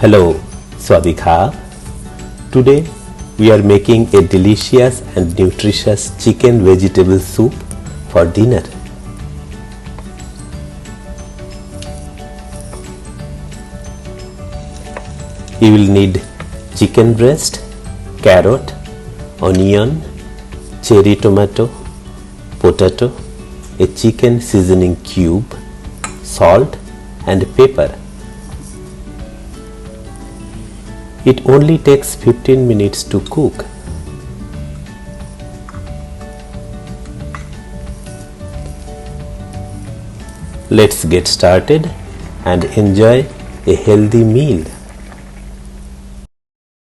Hello, Swadika. Today we are making a delicious and nutritious chicken vegetable soup for dinner. You will need chicken breast, carrot, onion, cherry tomato, potato, a chicken seasoning cube, salt and pepper. It only takes 15 minutes to cook. Let's get started and enjoy a healthy meal.